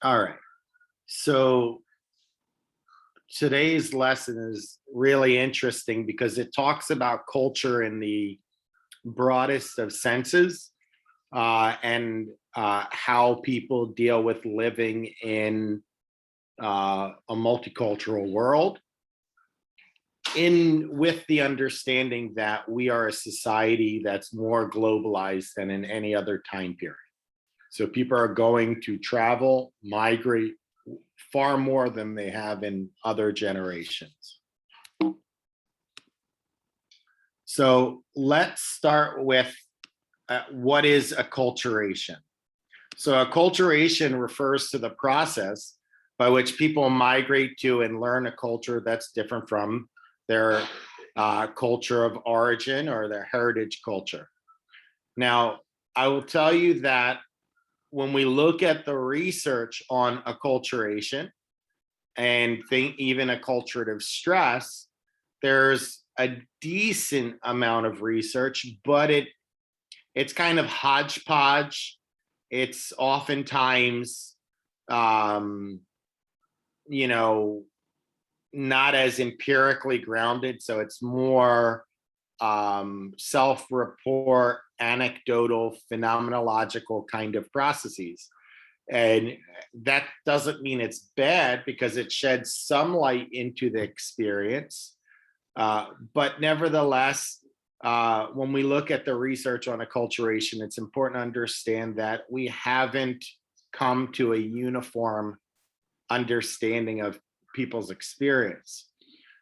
All right. So today's lesson is really interesting because it talks about culture in the broadest of senses, and how people deal with living in a multicultural world, in with the understanding that we are a society that's more globalized than in any other time period. So people are going to travel, migrate far more than they have in other generations. So let's start with what is acculturation. So acculturation refers to the process by which people migrate to and learn a culture that's different from their culture of origin or their heritage culture. Now, I will tell you that when we look at the research on acculturation and think even acculturative stress, there's a decent amount of research, but it's kind of hodgepodge. It's oftentimes, you know, not as empirically grounded. So it's more self-report, anecdotal, phenomenological kind of processes. And that doesn't mean it's bad because it sheds some light into the experience. But nevertheless, when we look at the research on acculturation, it's important to understand that we haven't come to a uniform understanding of people's experience.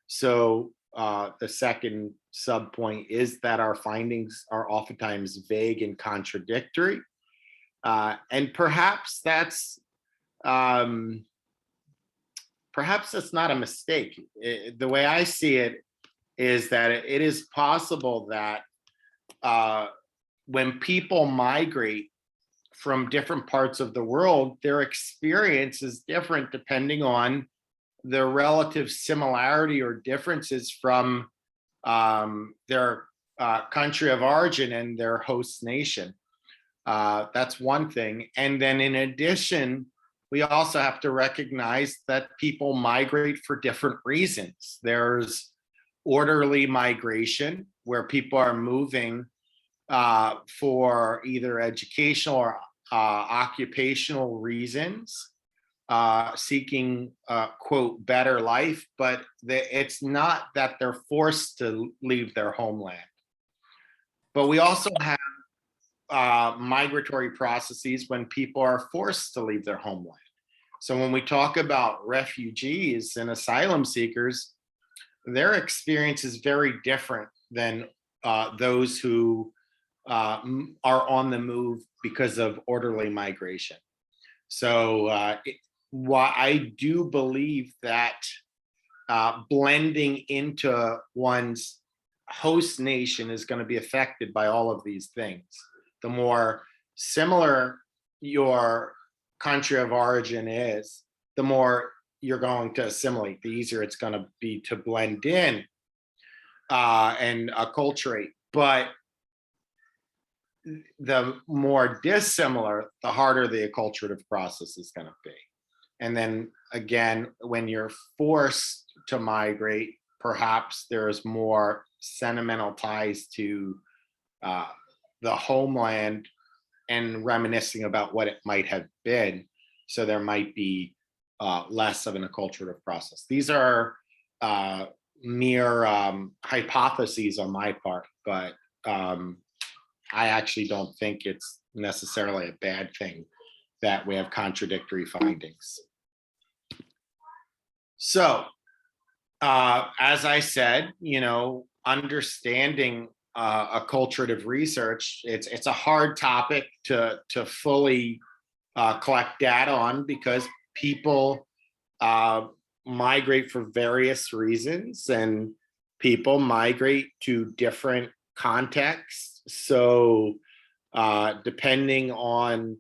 So the second subpoint is that our findings are oftentimes vague and contradictory. And perhaps that's not a mistake. The way I see it is that it is possible that when people migrate from different parts of the world, their experience is different depending on the relative similarity or differences from their country of origin and their host nation. That's one thing. And then in addition, we also have to recognize that people migrate for different reasons. There's orderly migration, where people are moving for either educational or occupational reasons, seeking quote better life, but it's not that they're forced to leave their homeland. But we also have migratory processes when people are forced to leave their homeland. So when we talk about refugees and asylum seekers, their experience is very different than those who are on the move because of orderly migration. So while I do believe that blending into one's host nation is going to be affected by all of these things. The more similar your country of origin is, the more you're going to assimilate, the easier it's going to be to blend in and acculturate. But the more dissimilar, the harder the acculturative process is going to be. And then again, when you're forced to migrate, perhaps there's more sentimental ties to the homeland and reminiscing about what it might have been. So there might be less of an acculturative process. These are mere hypotheses on my part, but I actually don't think it's necessarily a bad thing that we have contradictory findings. So, as I said, understanding acculturative research, it's a hard topic to fully collect data on because people migrate for various reasons and people migrate to different contexts. So depending on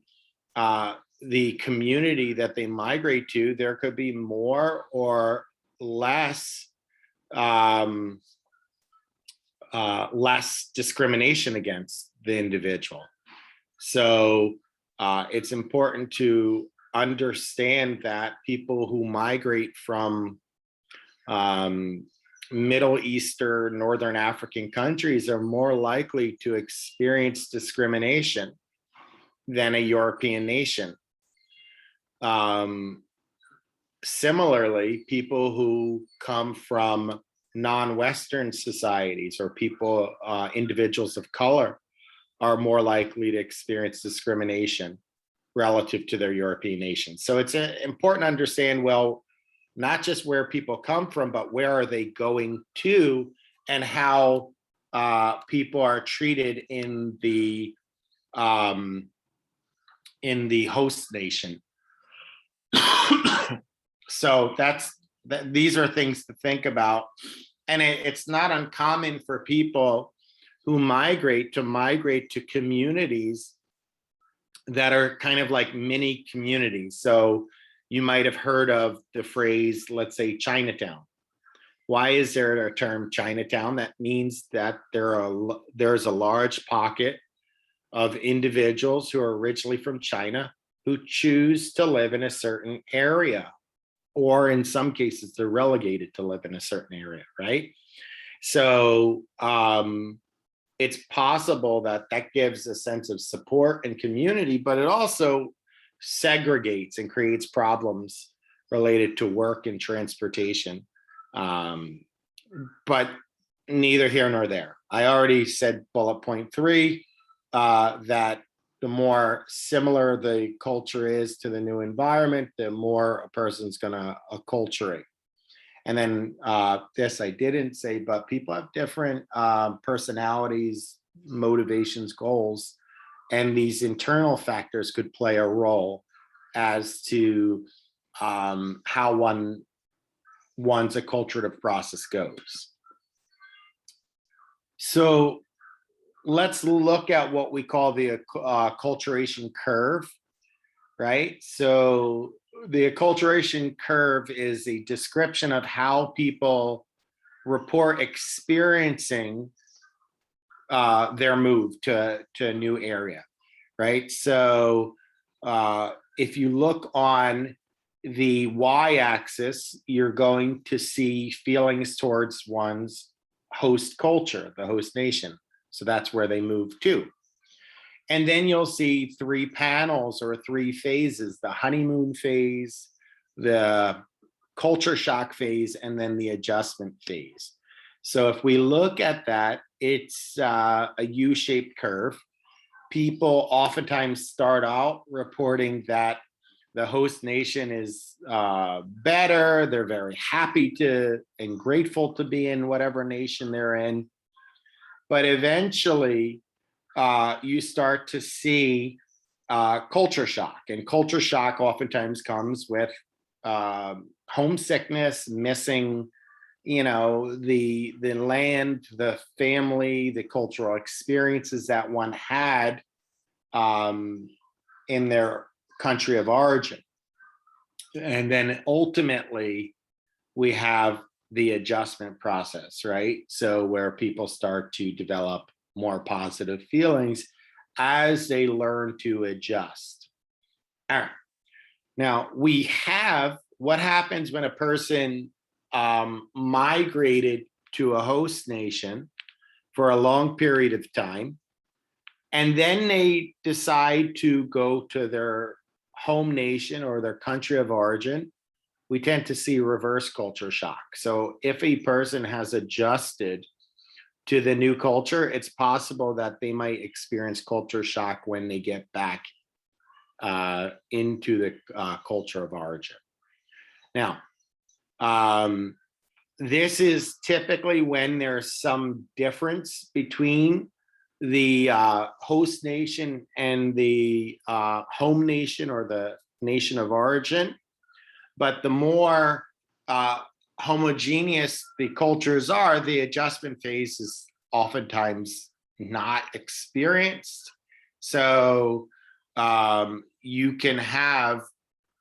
the community that they migrate to, there could be more or less less discrimination against the individual. So it's important to understand that people who migrate from Middle Eastern, Northern African countries are more likely to experience discrimination than a European nation. Similarly, people who come from non-Western societies or people, individuals of color, are more likely to experience discrimination relative to their European nations. So it's important to understand, well, not just where people come from, but where are they going to, and how people are treated in the host nation. So these are things to think about. And it's not uncommon for people who migrate to communities that are kind of like mini communities. So you might have heard of the phrase, let's say, Chinatown. Why is there a term Chinatown? That means that there's a large pocket of individuals who are originally from China who choose to live in a certain area, or in some cases, they're relegated to live in a certain area, right? So it's possible that gives a sense of support and community, but it also segregates and creates problems related to work and transportation. But neither here nor there. I already said bullet point 3, that the more similar the culture is to the new environment, the more a person's gonna acculturate. And then this I didn't say, but people have different personalities, motivations, goals, and these internal factors could play a role as to how one's acculturative process goes. So let's look at what we call the acculturation curve, right? So the acculturation curve is a description of how people report experiencing their move to a new area, right? So if you look on the y-axis, you're going to see feelings towards one's host culture, the host nation. So that's where they move to. And then you'll see 3 panels or 3 phases: the honeymoon phase, the culture shock phase, and then the adjustment phase. So if we look at that, it's a U-shaped curve. People oftentimes start out reporting that the host nation is better. They're very happy to and grateful to be in whatever nation they're in. But eventually, you start to see culture shock, and culture shock oftentimes comes with homesickness, missing, the land, the family, the cultural experiences that one had in their country of origin. And then ultimately, we have the adjustment process, right? So where people start to develop more positive feelings as they learn to adjust. All right. Now we have what happens when a person migrated to a host nation for a long period of time, and then they decide to go to their home nation or their country of origin. We tend to see reverse culture shock. So if a person has adjusted to the new culture, it's possible that they might experience culture shock when they get back into the culture of origin. Now, this is typically when there's some difference between the host nation and the home nation or the nation of origin. But the more homogeneous the cultures are, the adjustment phase is oftentimes not experienced. So you can have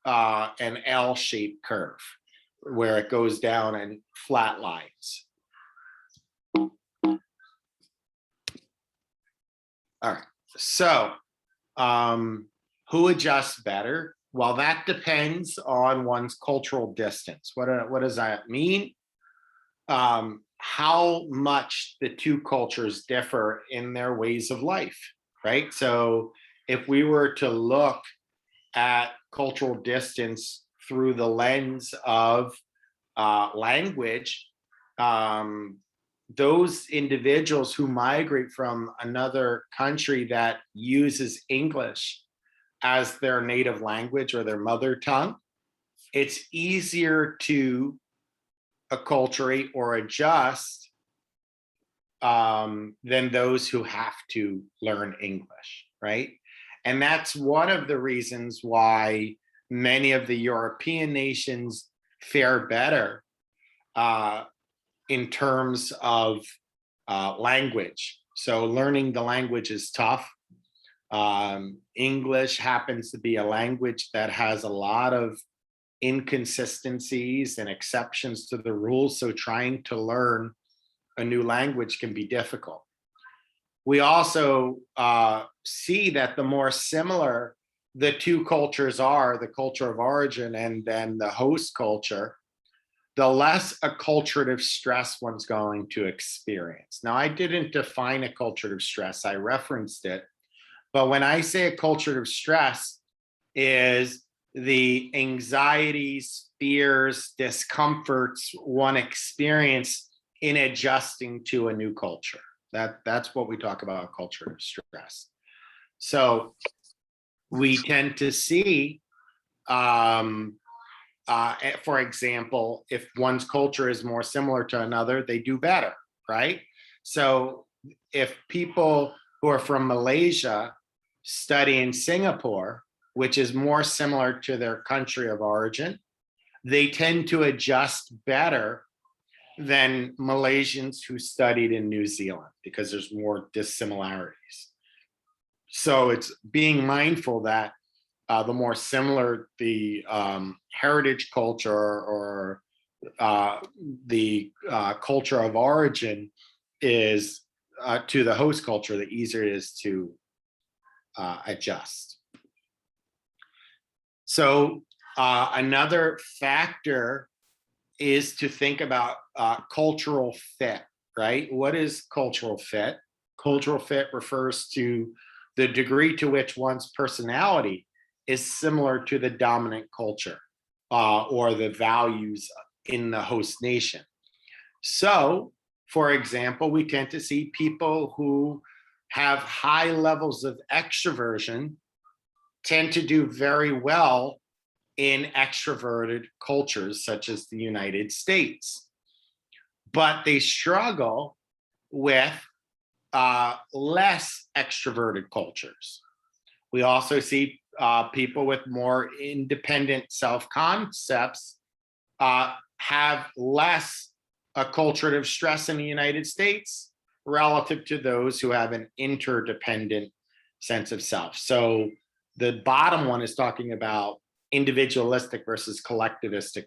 an L-shaped curve where it goes down and flat lines. All right, so who adjusts better? Well, that depends on one's cultural distance. What does that mean? How much the two cultures differ in their ways of life, right? So if we were to look at cultural distance through the lens of language, those individuals who migrate from another country that uses English as their native language or their mother tongue, it's easier to acculturate or adjust than those who have to learn English, right? And that's one of the reasons why many of the European nations fare better in terms of language. So learning the language is tough. English happens to be a language that has a lot of inconsistencies and exceptions to the rules. So trying to learn a new language can be difficult. We also see that the more similar the two cultures are, the culture of origin and then the host culture, the less acculturative stress one's going to experience. Now, I didn't define acculturative stress, I referenced it. But when I say acculturative stress is the anxieties, fears, discomforts one experience in adjusting to a new culture. That's what we talk about acculturative stress. So we tend to see, for example, if one's culture is more similar to another, they do better, right? So if people who are from Malaysia study in Singapore, which is more similar to their country of origin, they tend to adjust better than Malaysians who studied in New Zealand because there's more dissimilarities. So it's being mindful that the more similar the heritage culture or the culture of origin is to the host culture, the easier it is to adjust. So another factor is to think about cultural fit, right? What is cultural fit? Cultural fit refers to the degree to which one's personality is similar to the dominant culture or the values in the host nation. So, for example, we tend to see people who have high levels of extroversion tend to do very well in extroverted cultures such as the United States, but they struggle with less extroverted cultures. We also see people with more independent self-concepts have less acculturative stress in the United States relative to those who have an interdependent sense of self. So the bottom one is talking about individualistic versus collectivistic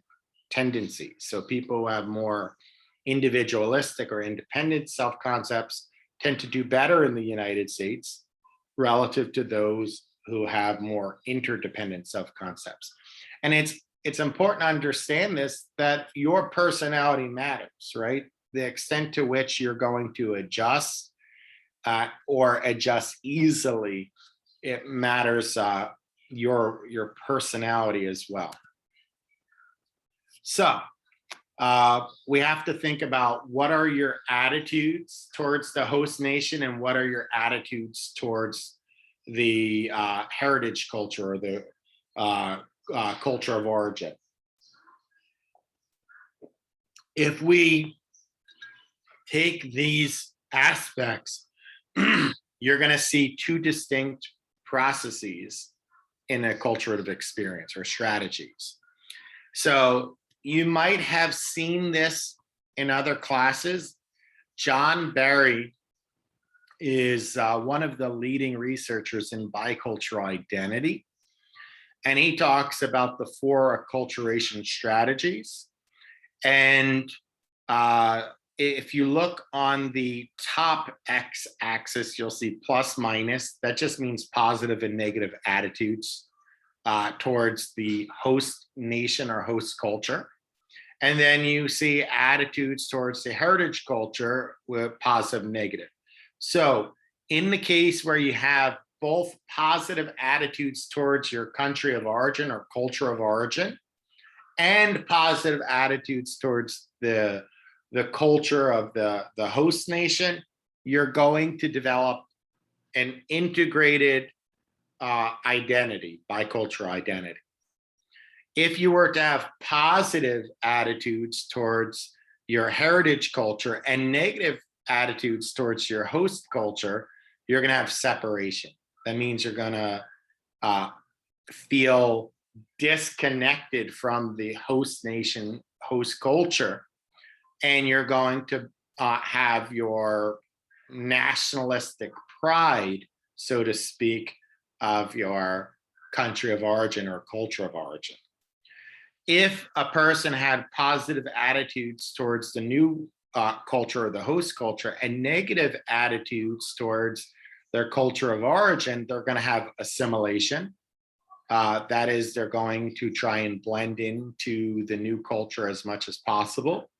tendencies. So people who have more individualistic or independent self-concepts tend to do better in the United States relative to those who have more interdependent self-concepts. And it's important to understand this, that your personality matters, right? The extent to which you're going to adjust or adjust easily, it matters your personality as well. So we have to think about what are your attitudes towards the host nation and what are your attitudes towards the heritage culture or the culture of origin. If we take these aspects, you're going to see two distinct processes in a acculturative experience or strategies. So you might have seen this in other classes. John Barry is one of the leading researchers in bicultural identity. And he talks about the 4 acculturation strategies. And if you look on the top x-axis, you'll see plus minus. That just means positive and negative attitudes towards the host nation or host culture. And then you see attitudes towards the heritage culture with positive, negative. So in the case where you have both positive attitudes towards your country of origin or culture of origin, and positive attitudes towards the culture of the host nation, you're going to develop an integrated identity, bicultural identity. If you were to have positive attitudes towards your heritage culture and negative attitudes towards your host culture, you're going to have separation. That means you're going to feel disconnected from the host nation, host culture, and you're going to have your nationalistic pride, so to speak, of your country of origin or culture of origin. If a person had positive attitudes towards the new culture or the host culture and negative attitudes towards their culture of origin, they're going to have assimilation. That is, they're going to try and blend into the new culture as much as possible.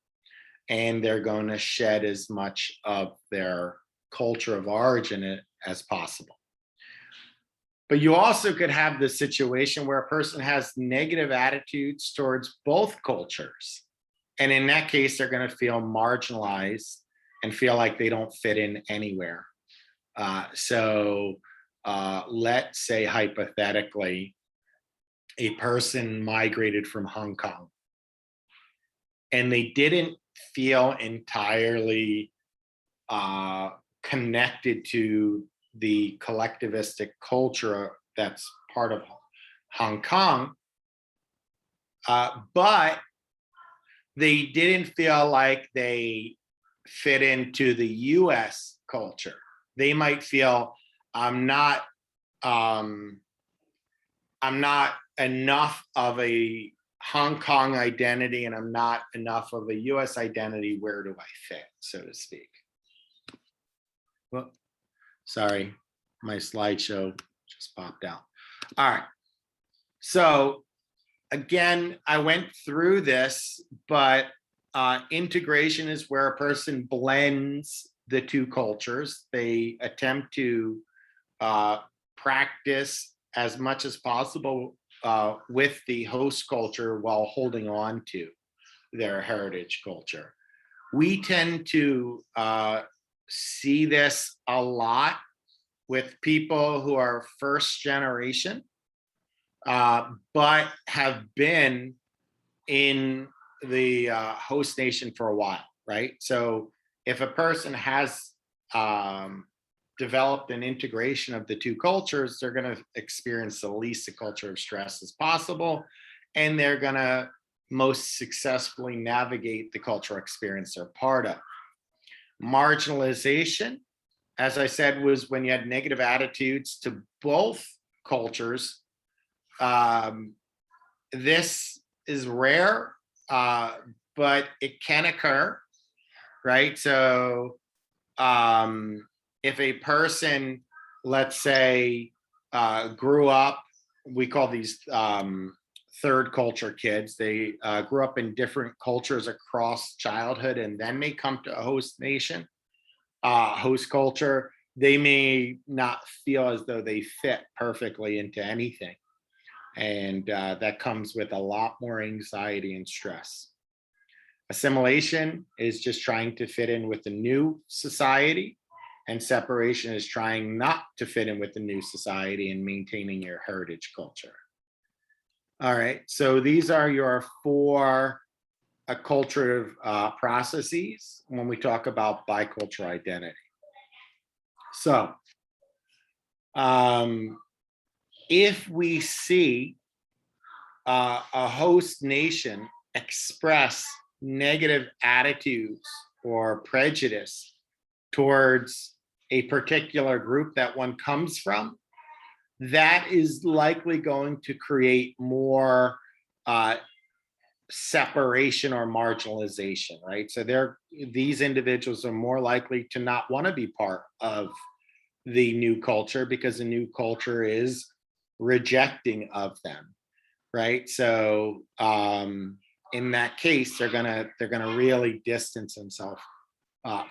And they're going to shed as much of their culture of origin as possible. But you also could have the situation where a person has negative attitudes towards both cultures. And in that case, they're going to feel marginalized and feel like they don't fit in anywhere. So let's say hypothetically, a person migrated from Hong Kong and they didn't feel entirely connected to the collectivistic culture that's part of Hong Kong, but they didn't feel like they fit into the US culture. They might feel I'm not enough of a Hong Kong identity and I'm not enough of a US identity. Where do I fit, so to speak? Well, sorry, my slideshow just popped out. All right. So again, I went through this, but integration is where a person blends the two cultures. They attempt to practice as much as possible with the host culture while holding on to their heritage culture. We tend to see this a lot with people who are first generation, but have been in the host nation for a while, right? So if a person has developed an integration of the two cultures, they're going to experience the least a culture of stress as possible, and they're going to most successfully navigate the cultural experience they're part of. Marginalization, as I said, was when you had negative attitudes to both cultures. This is rare, but it can occur, right? So if a person, let's say, grew up, we call these third culture kids, they grew up in different cultures across childhood, and then they come to a host nation, host culture, they may not feel as though they fit perfectly into anything. And that comes with a lot more anxiety and stress. Assimilation is just trying to fit in with the new society, and separation is trying not to fit in with the new society and maintaining your heritage culture. All right, so these are your four acculturative processes when we talk about bicultural identity. So if we see a host nation express negative attitudes or prejudice towards a particular group that one comes from, that is likely going to create more separation or marginalization, right? So these individuals are more likely to not want to be part of the new culture, because the new culture is rejecting of them, right? So in that case, they're gonna really distance themselves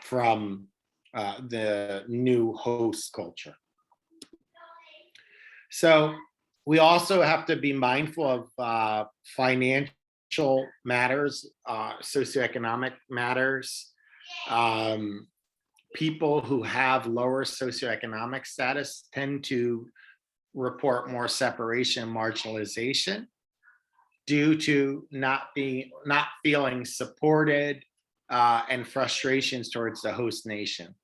from the new host culture. So we also have to be mindful of financial matters, socioeconomic matters. People who have lower socioeconomic status tend to report more separation and marginalization due to not feeling supported and frustrations towards the host nation.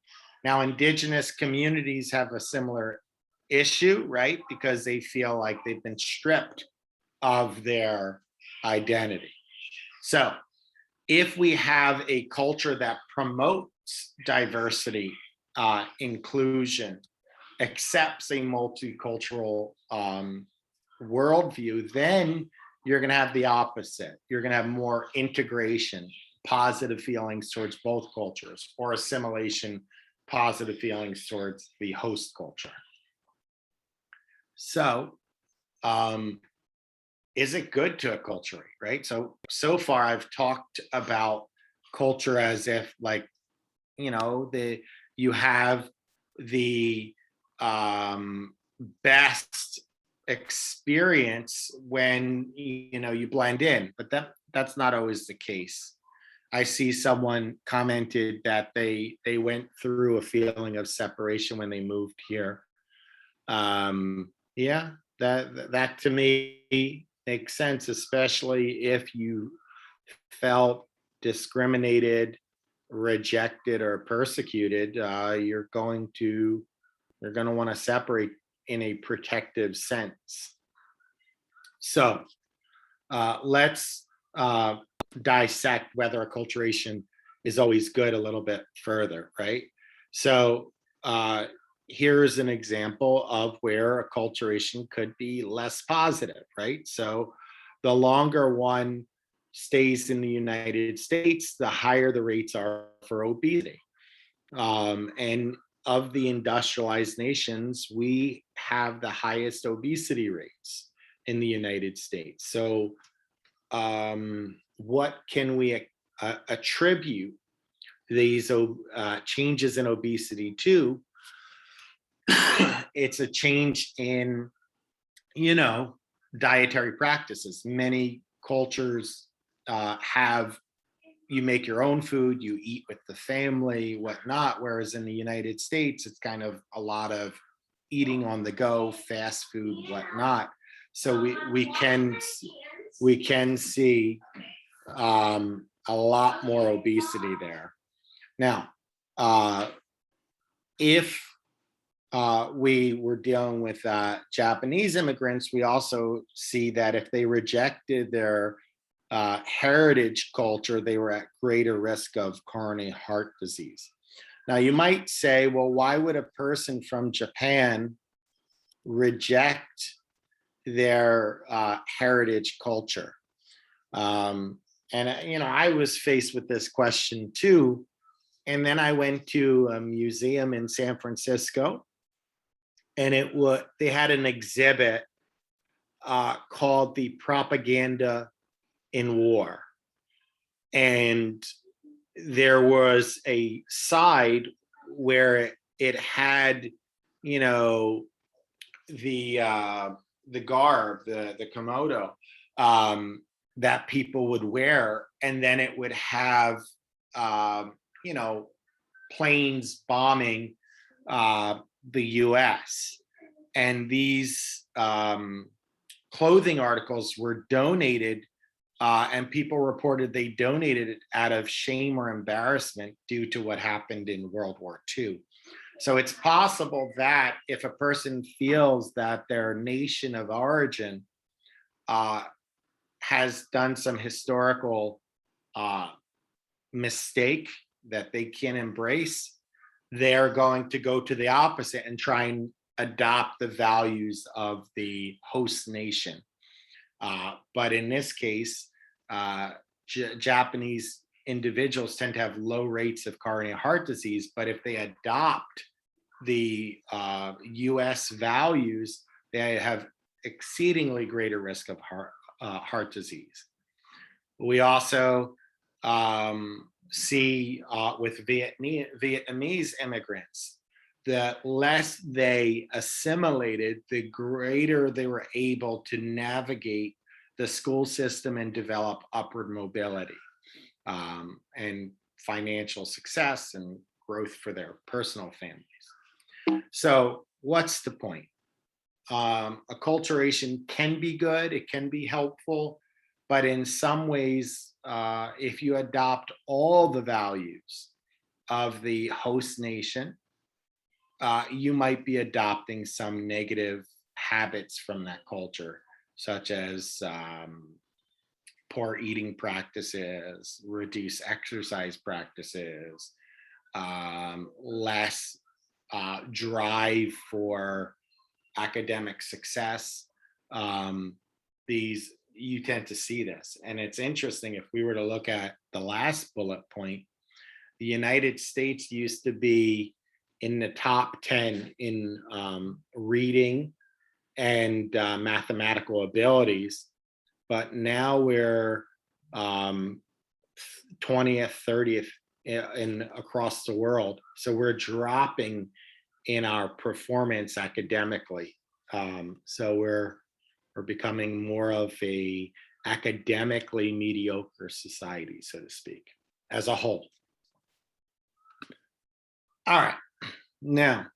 Now, indigenous communities have a similar issue, right? Because they feel like they've been stripped of their identity. So if we have a culture that promotes diversity, inclusion, accepts a multicultural worldview, then you're going to have the opposite. You're going to have more integration, positive feelings towards both cultures, or assimilation, positive feelings towards the host culture. So, is it good to acculturate, right? So far I've talked about culture as if, like, you know, you have the best experience when you blend in, but that's not always the case. I see someone commented that they went through a feeling of separation when they moved here. Yeah, that to me makes sense, especially if you felt discriminated, rejected, or persecuted. You're going to want to separate in a protective sense. So let's dissect whether acculturation is always good a little bit further, right? So here's an example of where acculturation could be less positive, right? So the longer one stays in the United States, the higher the rates are for obesity. And of the industrialized nations, we have the highest obesity rates in the United States. So what can we attribute these changes in obesity to? It's a change in, dietary practices. Many cultures have, you make your own food, you eat with the family, whatnot. Whereas in the United States, it's kind of a lot of eating on the go, fast food, whatnot. So we can see a lot more obesity there. Now, if we were dealing with Japanese immigrants, we also see that if they rejected their heritage culture, they were at greater risk of coronary heart disease. Now, you might say, well, why would a person from Japan reject their heritage culture? And I was faced with this question too. And then I went to a museum in San Francisco, and they had an exhibit called "The Propaganda in War," and there was a side where it had, the garb, the kimono that people would wear, and then it would have planes bombing the US. And these clothing articles were donated, and people reported they donated it out of shame or embarrassment due to what happened in World War II. So it's possible that if a person feels that their nation of origin has done some historical mistake that they can't embrace, they're going to go to the opposite and try and adopt the values of the host nation. But in this case, Japanese individuals tend to have low rates of coronary heart disease, but if they adopt the US values, they have exceedingly greater risk of heart disease. We also see with Vietnamese immigrants, the less they assimilated, the greater they were able to navigate the school system and develop upward mobility and financial success and growth for their personal families. So what's the point? Acculturation can be good, it can be helpful, but in some ways, if you adopt all the values of the host nation, you might be adopting some negative habits from that culture, such as poor eating practices, reduced exercise practices, less drive for academic success. You tend to see this. And it's interesting, if we were to look at the last bullet point, the United States used to be in the top 10 in reading and mathematical abilities, but now we're 20th, 30th across the world. So we're dropping in our performance academically. So we're becoming more of a academically mediocre society, so to speak, as a whole. All right, now,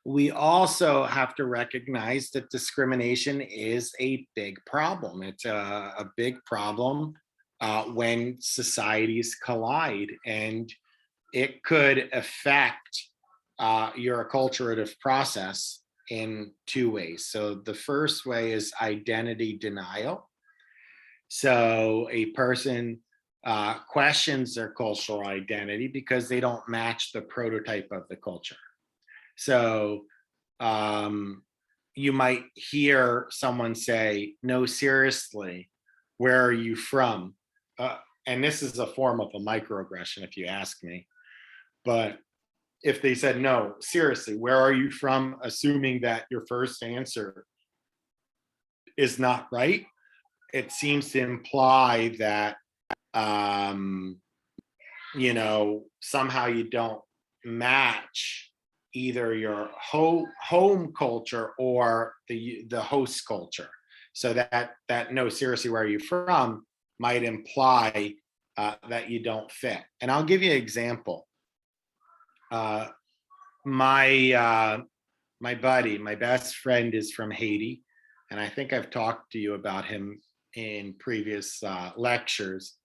we also have to recognize that discrimination is a big problem. It's a big problem when societies collide, and it could affect your acculturative process in two ways. So the first way is identity denial. So a person questions their cultural identity because they don't match the prototype of the culture. So you might hear someone say, "No, seriously, where are you from?" And this is a form of a microaggression, if you ask me. But if they said, "No, seriously, where are you from?" assuming that your first answer is not right, it seems to imply that, somehow you don't match either your home culture or the host culture. So that "no, seriously, where are you from?" might imply that you don't fit. And I'll give you an example. My buddy, my best friend, is from Haiti, and I think I've talked to you about him in previous lectures.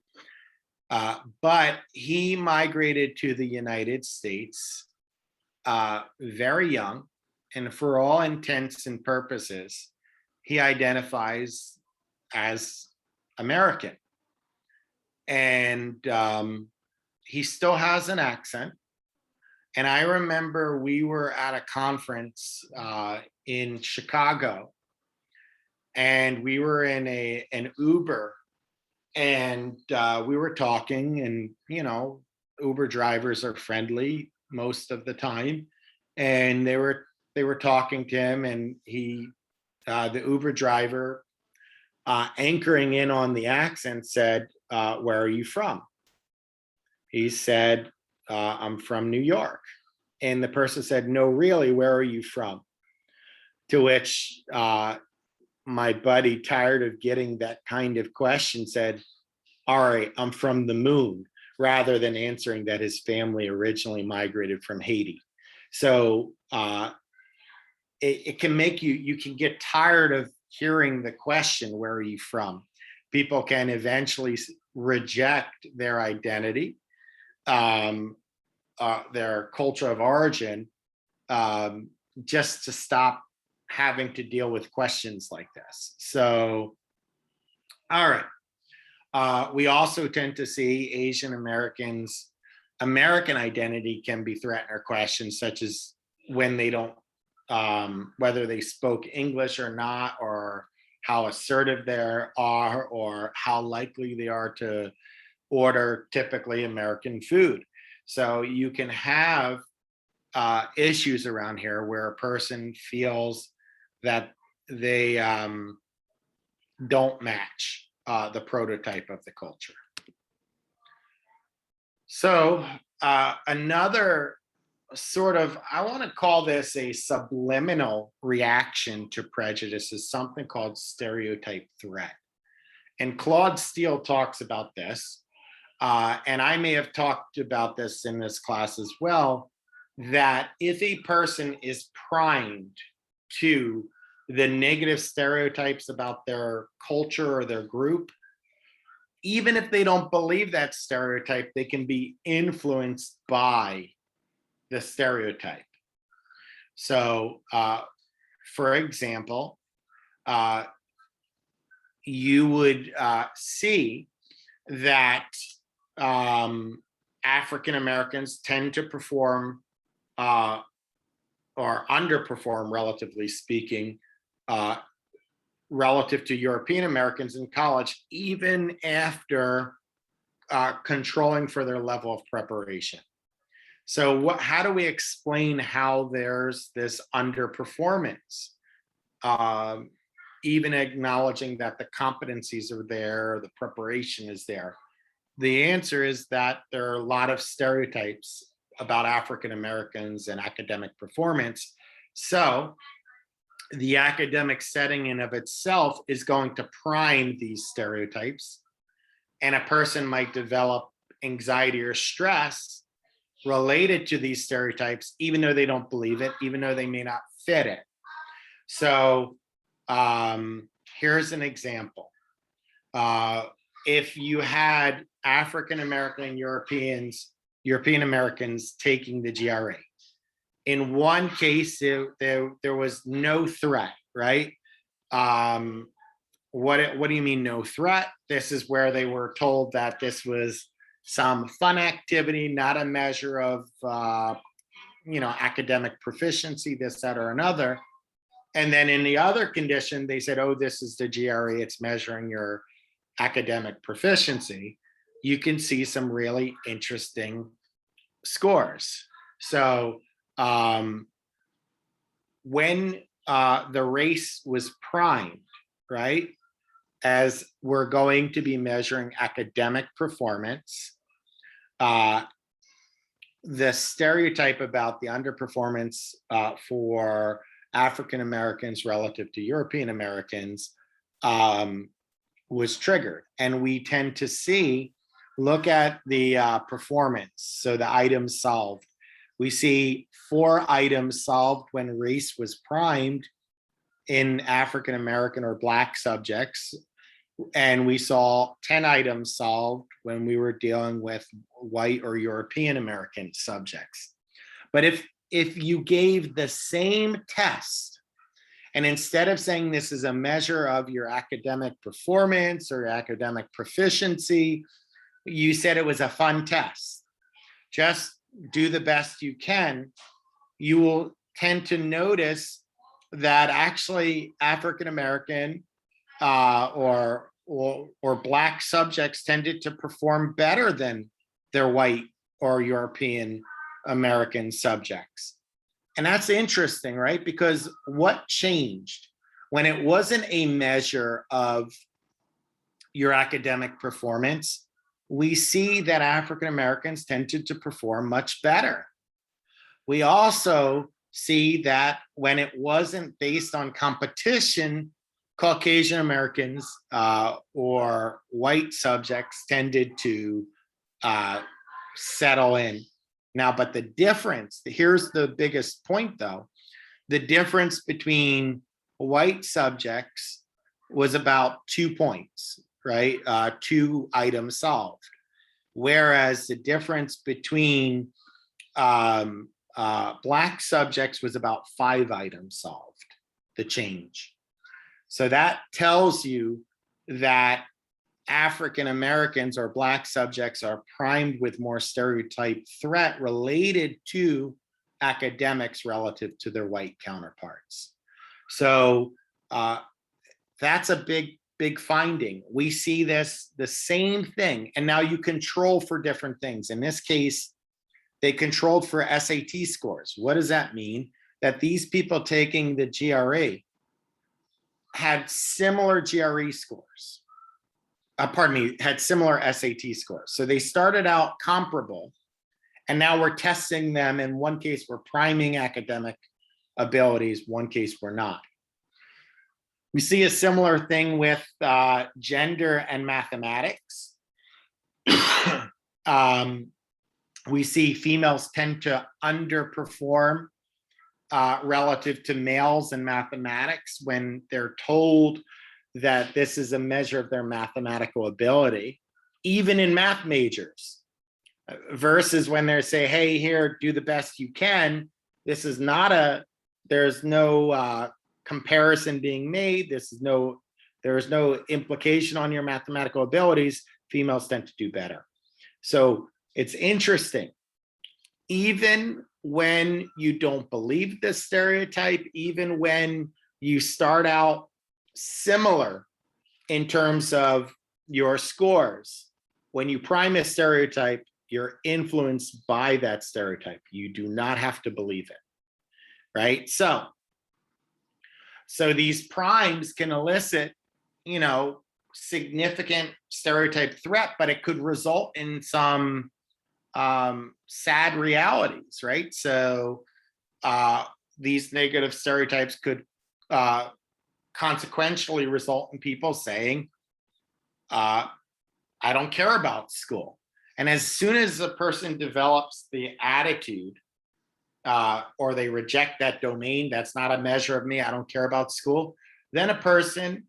But he migrated to the United States very young, and for all intents and purposes, he identifies as American. And he still has an accent. And I remember we were at a conference in Chicago, and we were in an Uber, and we were talking, and Uber drivers are friendly most of the time, and they were talking to him, and the Uber driver, anchoring in on the accent, said, "Where are you from?" He said, "I'm from New York." And the person said, "No, really, where are you from?" To which my buddy, tired of getting that kind of question, said, "All right, I'm from the moon," rather than answering that his family originally migrated from Haiti. So it can make you can get tired of hearing the question, "Where are you from?" People can eventually reject their identity, their culture of origin, just to stop having to deal with questions like this. So, all right. We also tend to see Asian Americans, American identity can be threatened or questioned, such as when they don't, whether they spoke English or not, or how assertive they are, or how likely they are to order typically American food. So you can have issues around here where a person feels that they don't match the prototype of the culture. So another sort of, I want to call this a subliminal reaction to prejudice, is something called stereotype threat. And Claude Steele talks about this, and I may have talked about this in this class as well, that if a person is primed to the negative stereotypes about their culture or their group, even if they don't believe that stereotype, they can be influenced by the stereotype. So, for example, you would see that African Americans tend to perform or underperform, relatively speaking, relative to European Americans in college, even after controlling for their level of preparation. So how do we explain how there's this underperformance? Even acknowledging that the competencies are there, the preparation is there. The answer is that there are a lot of stereotypes about African Americans and academic performance. So the academic setting in of itself is going to prime these stereotypes, and a person might develop anxiety or stress related to these stereotypes, even though they don't believe it, even though they may not fit it. So here's an example. If you had African American and European Americans taking the GRE, in one case, there was no threat, right? What do you mean no threat? This is where they were told that this was some fun activity, not a measure of academic proficiency, this, that, or another. And then in the other condition, they said, oh, this is the GRE, it's measuring your academic proficiency. You can see some really interesting scores. So when the race was primed, right, as we're going to be measuring academic performance, the stereotype about the underperformance for African Americans relative to European Americans was triggered. And we tend to see, look at the performance, so the items solved. We see 4 items solved when race was primed in African American or Black subjects, and we saw 10 items solved when we were dealing with white or European American subjects. But if you gave the same test, and instead of saying this is a measure of your academic performance or academic proficiency, you said it was a fun test, just do the best you can, you will tend to notice that actually African American or Black subjects tended to perform better than their white or European American subjects. And that's interesting, right? Because what changed when it wasn't a measure of your academic performance? We see that African Americans tended to perform much better. We also see that when it wasn't based on competition, Caucasian Americans or white subjects tended to settle in. Now, but the difference, here's the biggest point though, the difference between white subjects was about 2 points, right? 2 items solved. Whereas the difference between Black subjects was about 5 items solved, the change. So that tells you that African Americans or Black subjects are primed with more stereotype threat related to academics relative to their white counterparts. So that's a big finding. We see this, the same thing, and now you control for different things. In this case, they controlled for SAT scores. What does that mean? That these people taking the GRE had similar GRE scores. Pardon me, had similar SAT scores. So they started out comparable, and now we're testing them. In one case, we're priming academic abilities, one case we're not. We see a similar thing with gender and mathematics. We see females tend to underperform relative to males in mathematics when they're told that this is a measure of their mathematical ability, even in math majors, versus when they say, hey, here, do the best you can. This is not there's no comparison being made. There is no implication on your mathematical abilities. Females tend to do better. So it's interesting. Even when you don't believe this stereotype, even when you start out similar in terms of your scores, when you prime a stereotype, you're influenced by that stereotype. You do not have to believe it, right? So these primes can elicit, significant stereotype threat, but it could result in some sad realities, right? So these negative stereotypes could consequentially result in people saying, I don't care about school. And as soon as a person develops the attitude or they reject that domain, that's not a measure of me, I don't care about school, then a person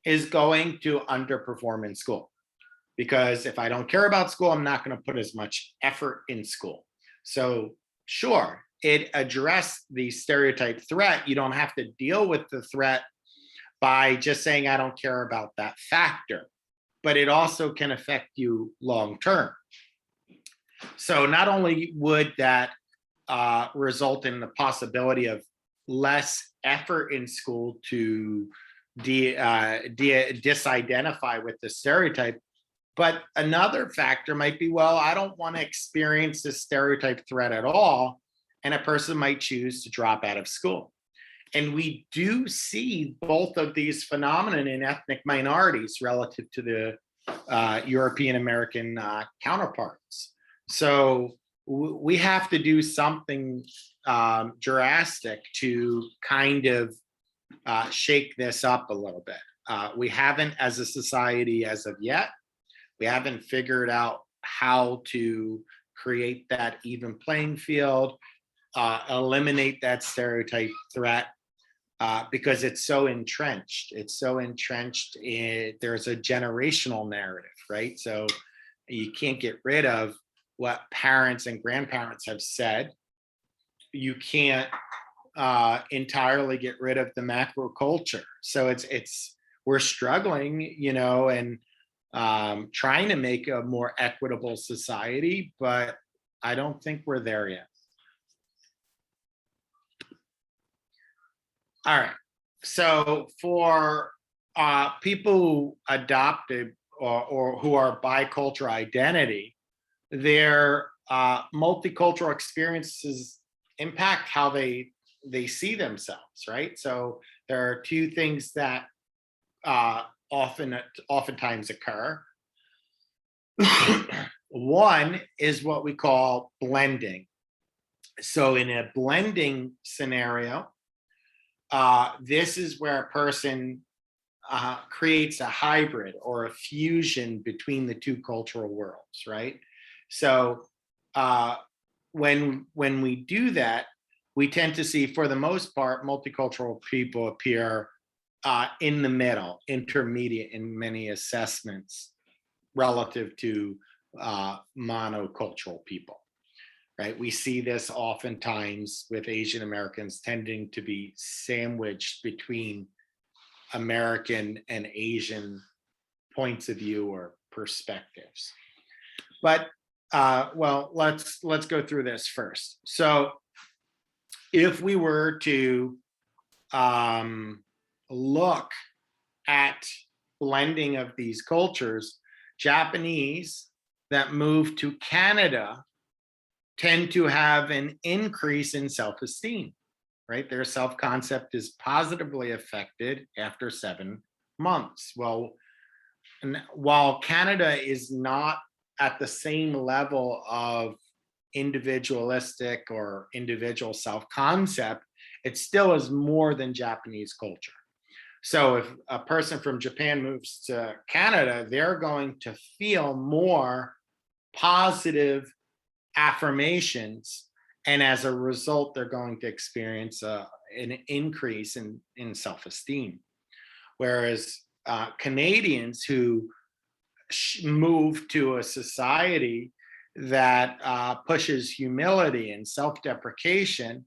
is going to underperform in school. Because if I don't care about school, I'm not going to put as much effort in school. So sure, it addressed the stereotype threat. You don't have to deal with the threat by just saying, I don't care about that factor, but it also can affect you long term. So not only would that result in the possibility of less effort in school to disidentify with the stereotype, but another factor might be, well, I don't want to experience this stereotype threat at all, and a person might choose to drop out of school. And we do see both of these phenomena in ethnic minorities relative to the European American counterparts. So we have to do something drastic to kind of shake this up a little bit. We haven't, as a society, as of yet. We haven't figured out how to create that even playing field, eliminate that stereotype threat, because it's so entrenched. It's so entrenched. There's a generational narrative, right? So you can't get rid of what parents and grandparents have said. You can't entirely get rid of the macro culture. So we're struggling, and trying to make a more equitable society, but I don't think we're there yet. All right. So for people who adopted or who are bicultural identity, their multicultural experiences impact how they see themselves, right? So there are two things that oftentimes occur. One is what we call blending. So in a blending scenario, this is where a person creates a hybrid or a fusion between the two cultural worlds, right? So when we do that, we tend to see, for the most part, multicultural people appear in the middle, intermediate in many assessments relative to monocultural people, right? We see this oftentimes with Asian Americans tending to be sandwiched between American and Asian points of view or perspectives. But well, let's go through this first. So if we were to look at blending of these cultures, Japanese that move to Canada tend to have an increase in self-esteem. right? Their self-concept is positively affected after 7 months. Well, while Canada is not at the same level of individualistic or individual self-concept, it still is more than Japanese culture. So if a person from Japan moves to Canada, they're going to feel more positive affirmations. And as a result, they're going to experience an increase in self-esteem. Whereas Canadians who move to a society that pushes humility and self-deprecation,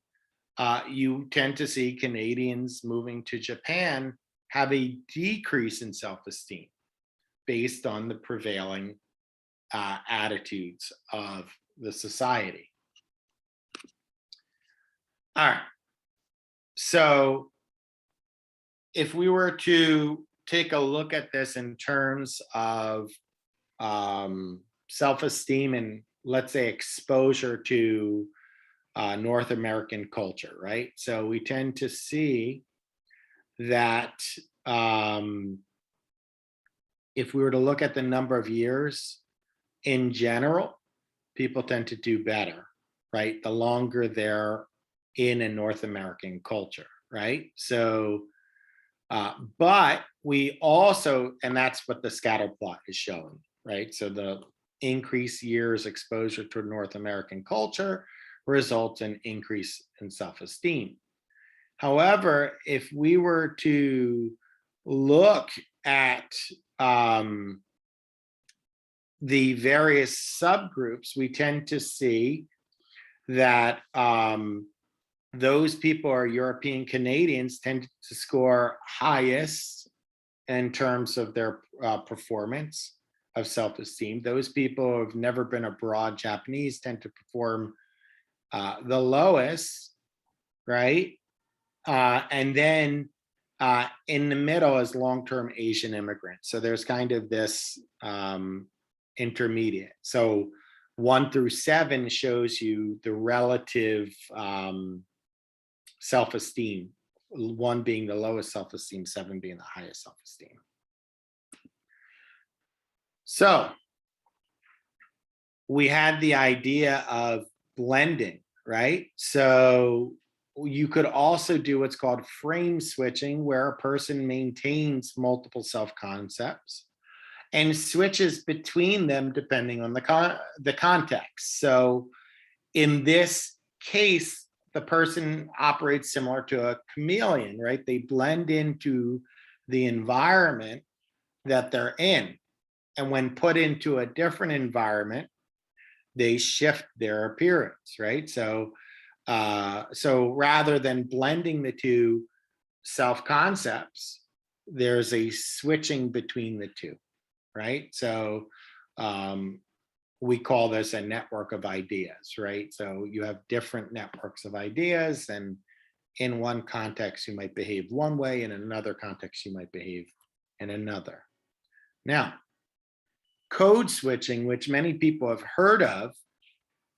you tend to see Canadians moving to Japan have a decrease in self-esteem based on the prevailing attitudes of the society. All right. So if we were to take a look at this in terms of self-esteem and, let's say, exposure to North American culture, right? So we tend to see that if we were to look at the number of years in general, people tend to do better, right? The longer they're in a North American culture, right? So, but we also, and that's what the scatter plot is showing, right? So the increased years exposure to North American culture results in increase in self-esteem. However, if we were to look at the various subgroups, we tend to see that those people are European Canadians tend to score highest in terms of their performance of self-esteem. Those people who have never been abroad, Japanese, tend to perform the lowest, right? And then in the middle is long-term Asian immigrants. So there's kind of this intermediate. So 1 through 7 shows you the relative self-esteem, 1 being the lowest self-esteem, 7 being the highest self-esteem. So we had the idea of blending, right? So you could also do what's called frame switching, where a person maintains multiple self-concepts and switches between them depending on the context. So in this case, the person operates similar to a chameleon, right? They blend into the environment that they're in. And when put into a different environment, they shift their appearance, right? So rather than blending the two self-concepts, there's a switching between the two, right? So we call this a network of ideas, right? So you have different networks of ideas, and in one context, you might behave one way, in another context, you might behave in another. Now, code switching, which many people have heard of,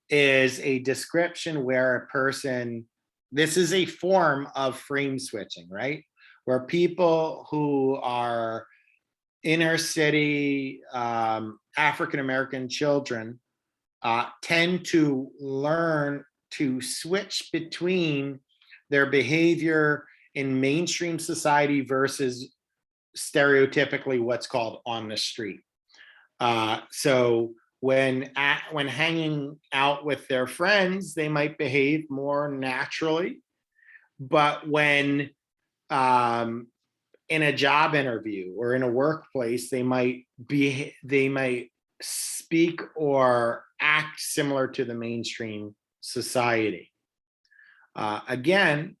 is a description where a person, this is a form of frame switching, right? Where people who are inner city African-American children tend to learn to switch between their behavior in mainstream society versus stereotypically what's called on the street. So when hanging out with their friends, they might behave more naturally, but when in a job interview or in a workplace, they might speak or act similar to the mainstream society. Again,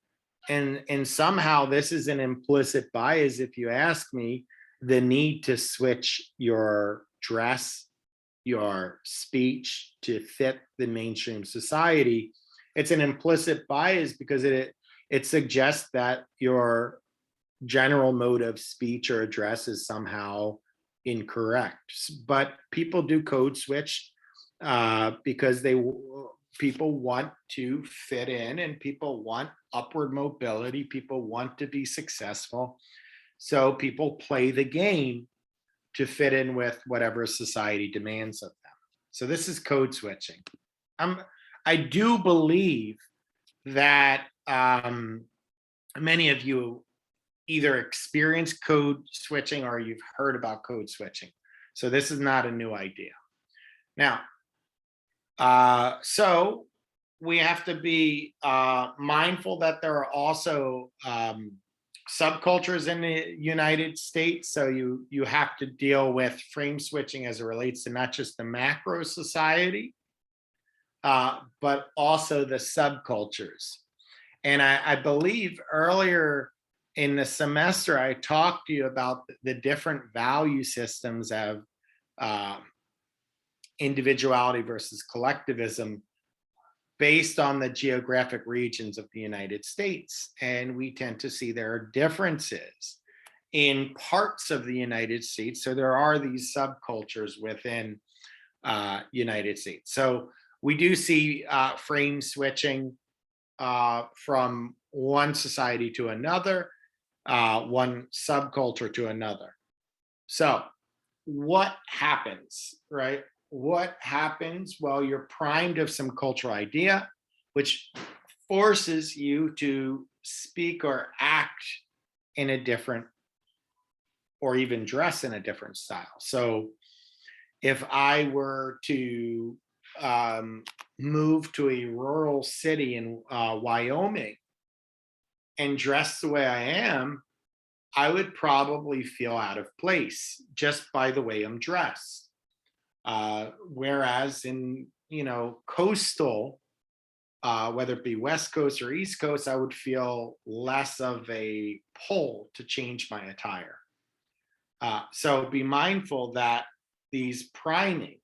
and somehow this is an implicit bias, if you ask me, the need to switch your dress, your speech to fit the mainstream society. It's an implicit bias because it suggests that your general mode of speech or address is somehow incorrect. But people do code switch because people want to fit in, and people want upward mobility. People want to be successful. So people play the game to fit in with whatever society demands of them. So this is code switching. I do believe that many of you either experience code switching or you've heard about code switching. So this is not a new idea. Now, so we have to be mindful that there are also subcultures in the United States. So you have to deal with frame switching as it relates to not just the macro society, but also the subcultures. And I believe earlier in the semester, I talked to you about the different value systems of individuality versus collectivism based on the geographic regions of the United States. And we tend to see there are differences in parts of the United States. So there are these subcultures within United States. So we do see frame switching from one society to another, one subculture to another. So what happens, right? What happens? Well, you're primed of some cultural idea, which forces you to speak or act in a different, or even dress in a different style. So if I were to move to a rural city in Wyoming and dress the way I am, I would probably feel out of place just by the way I'm dressed. Whereas in, coastal, whether it be West Coast or East Coast, I would feel less of a pull to change my attire. So be mindful that the priming,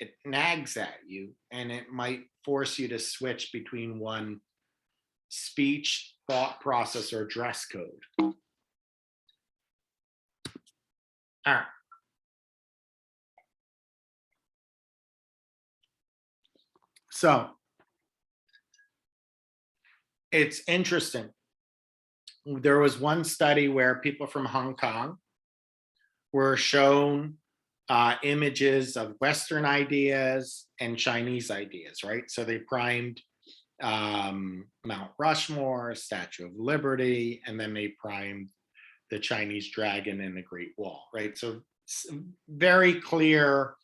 it nags at you, and it might force you to switch between one speech, thought process, or dress code. All right. So it's interesting. There was one study where people from Hong Kong were shown images of Western ideas and Chinese ideas, right? So they primed Mount Rushmore, Statue of Liberty, and then they primed the Chinese dragon and the Great Wall, right? So very clear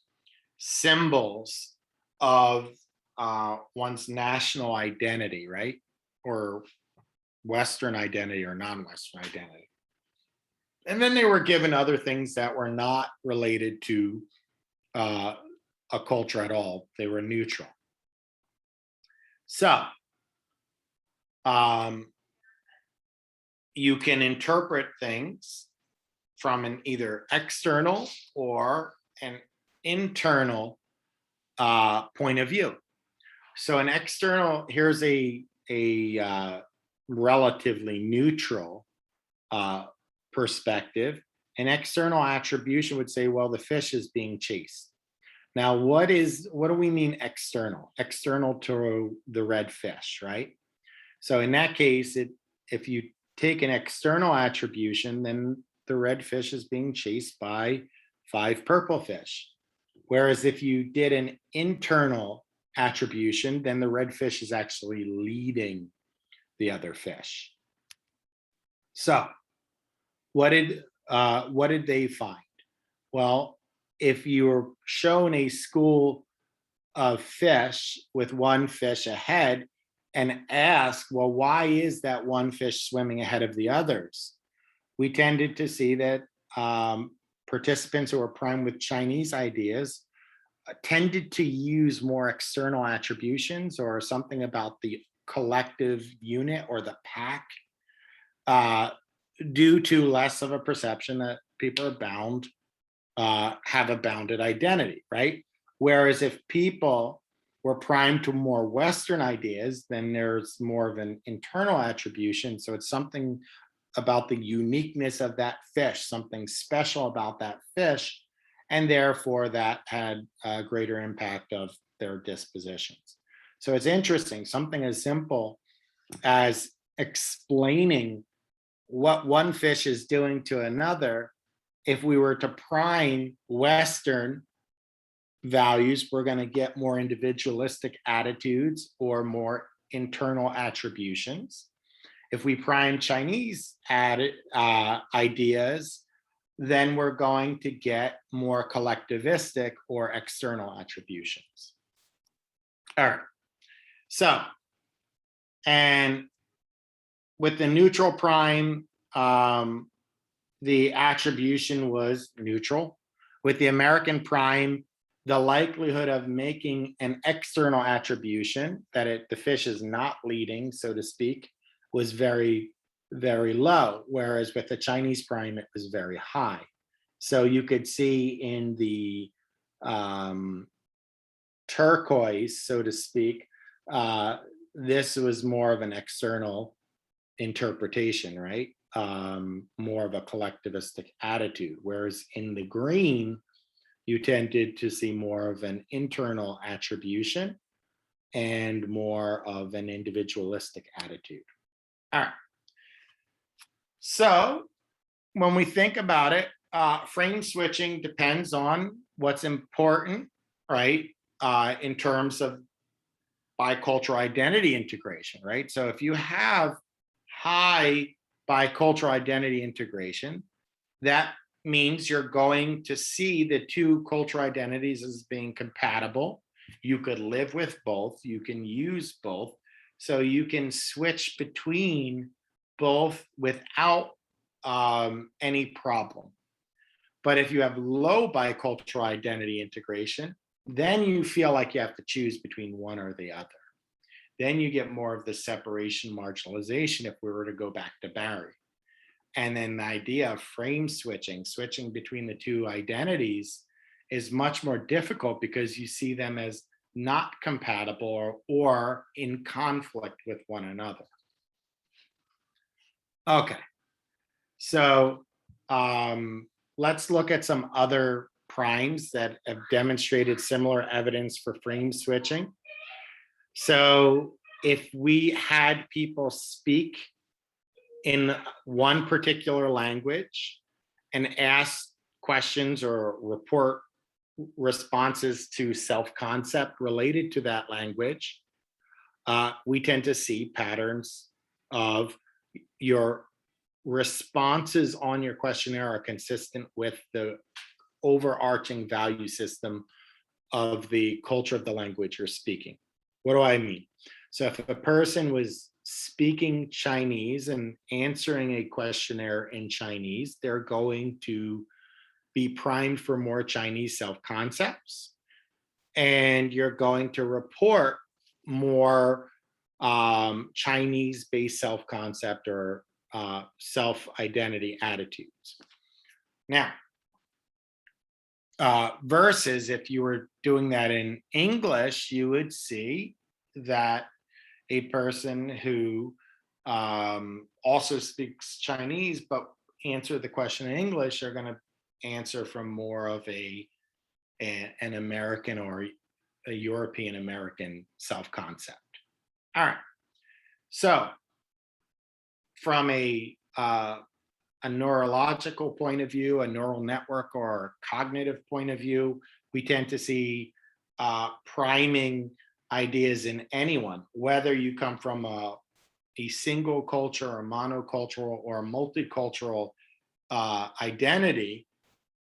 symbols of one's national identity, right? Or Western identity or non-Western identity. And then they were given other things that were not related to a culture at all. They were neutral. So you can interpret things from an either external or an internal point of view. So an external, here's a relatively neutral perspective. An external attribution would say, well, the fish is being chased. Now, what do we mean external? External to the red fish, right? So in that case, if you take an external attribution, then the red fish is being chased by 5 purple fish. Whereas if you did an internal attribution, then the red fish is actually leading the other fish. So what did they find? Well, if you were shown a school of fish with one fish ahead and asked, well, why is that one fish swimming ahead of the others? We tended to see that participants who were primed with Chinese ideas tended to use more external attributions or something about the collective unit or the pack due to less of a perception that people are bound, have a bounded identity, right? Whereas if people were primed to more Western ideas, then there's more of an internal attribution. So it's something about the uniqueness of that fish, something special about that fish, and therefore that had a greater impact of their dispositions. So it's interesting, something as simple as explaining what one fish is doing to another. If we were to prime Western values, we're going to get more individualistic attitudes or more internal attributions. If we prime Chinese ideas, then we're going to get more collectivistic or external attributions. All right. So, and with the neutral prime, the attribution was neutral. With the American prime, the likelihood of making an external attribution that the fish is not leading, so to speak, was very, very low. Whereas with the Chinese prime, it was very high. So you could see in the turquoise, so to speak, this was more of an external interpretation, right? More of a collectivistic attitude. Whereas in the green, you tended to see more of an internal attribution and more of an individualistic attitude. All right. So when we think about it, frame switching depends on what's important, right? In terms of bicultural identity integration, right? So if you have high bicultural identity integration, that means you're going to see the two cultural identities as being compatible. You could live with both, you can use both, so you can switch between both without any problem. But if you have low bicultural identity integration, then you feel like you have to choose between one or the other. Then you get more of the separation marginalization if we were to go back to Barry. And then the idea of frame switching between the two identities is much more difficult because you see them as not compatible or in conflict with one another. Okay, so let's look at some other primes that have demonstrated similar evidence for frame switching. So if we had people speak in one particular language and ask questions or report responses to self-concept related to that language, we tend to see patterns of your responses on your questionnaire are consistent with the overarching value system of the culture of the language you're speaking. What do I mean? So if a person was speaking Chinese and answering a questionnaire in Chinese, they're going to be primed for more Chinese self-concepts, and you're going to report more Chinese-based self-concept or self-identity attitudes. Now, versus if you were doing that in English, you would see that a person who also speaks Chinese but answer the question in English are going to answer from more of an American or a European American self-concept. All right. So from a neurological point of view, a neural network or cognitive point of view, we tend to see priming ideas in anyone, whether you come from a single culture or monocultural or multicultural identity.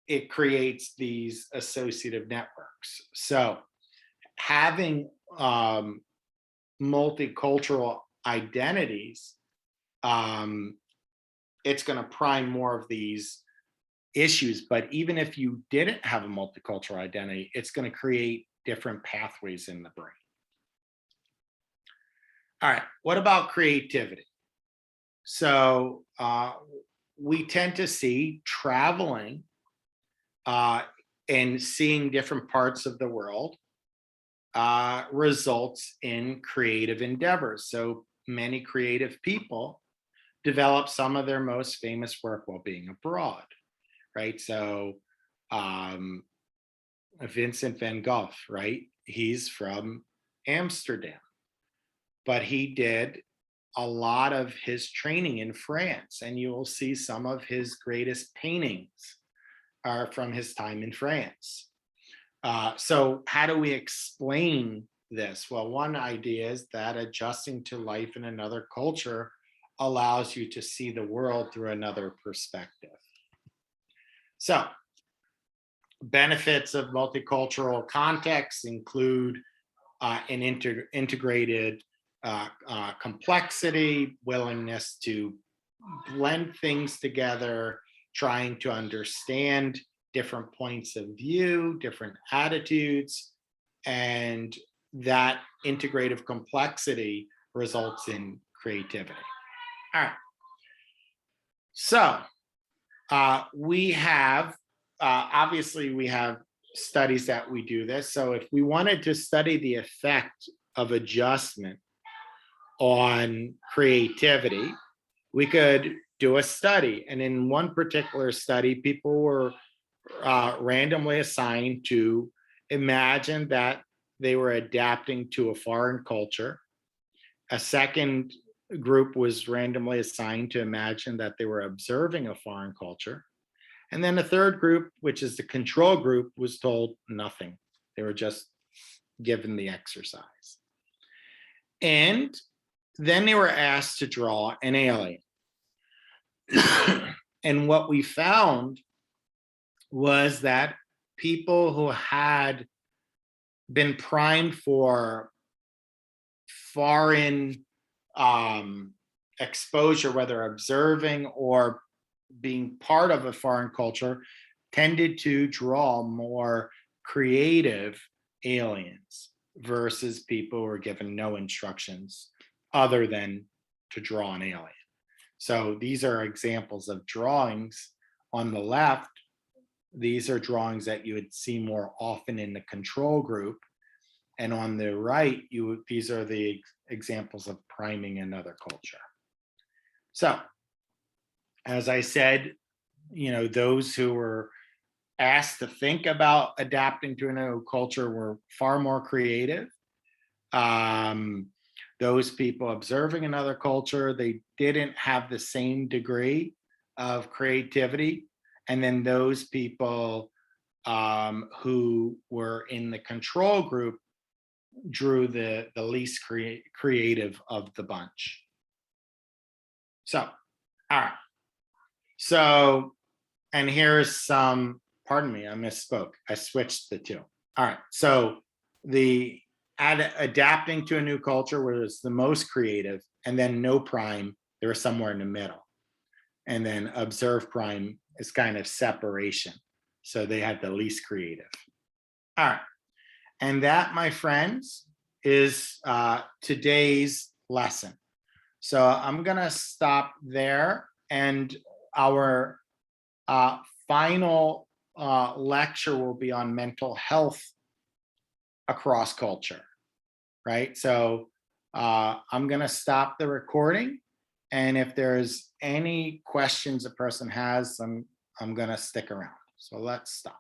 It creates these associative networks. So having multicultural identities, it's going to prime more of these issues. But even if you didn't have a multicultural identity, it's going to create different pathways in the brain. All right, what about creativity? So we tend to see traveling and seeing different parts of the world results in creative endeavors. So many creative people develop some of their most famous work while being abroad, right? So Vincent van Gogh, right? He's from Amsterdam, but he did a lot of his training in France, and you will see some of his greatest paintings are from his time in France. So how do we explain this? Well, one idea is that adjusting to life in another culture allows you to see the world through another perspective. So benefits of multicultural contexts include an integrated complexity, willingness to blend things together, trying to understand different points of view, different attitudes, and that integrative complexity results in creativity. All right. So we have, obviously we have studies that we do this. So if we wanted to study the effect of adjustment on creativity, we could do a study. And in one particular study, people were randomly assigned to imagine that they were adapting to a foreign culture. A second group was randomly assigned to imagine that they were observing a foreign culture. And then a third group, which is the control group, was told nothing. They were just given the exercise. And then they were asked to draw an alien. And what we found was that people who had been primed for foreign exposure, whether observing or being part of a foreign culture, tended to draw more creative aliens versus people who were given no instructions other than to draw an alien. So these are examples of drawings. On the left, these are drawings that you would see more often in the control group. And on the right, these are the examples of priming another culture. So, as I said, those who were asked to think about adapting to a new culture were far more creative. Those people observing another culture, they didn't have the same degree of creativity. And then those people who were in the control group drew the least creative of the bunch. So, all right. So, and here's some, pardon me, I misspoke. I switched the two. All right. So the adapting to a new culture was the most creative, and then no prime, they were somewhere in the middle. And then observe prime is kind of separation. So they had the least creative. All right. And that, my friends, is today's lesson. So I'm going to stop there. And our final lecture will be on mental health across culture, right? So I'm going to stop the recording. And if there's any questions a person has, I'm going to stick around. So let's stop.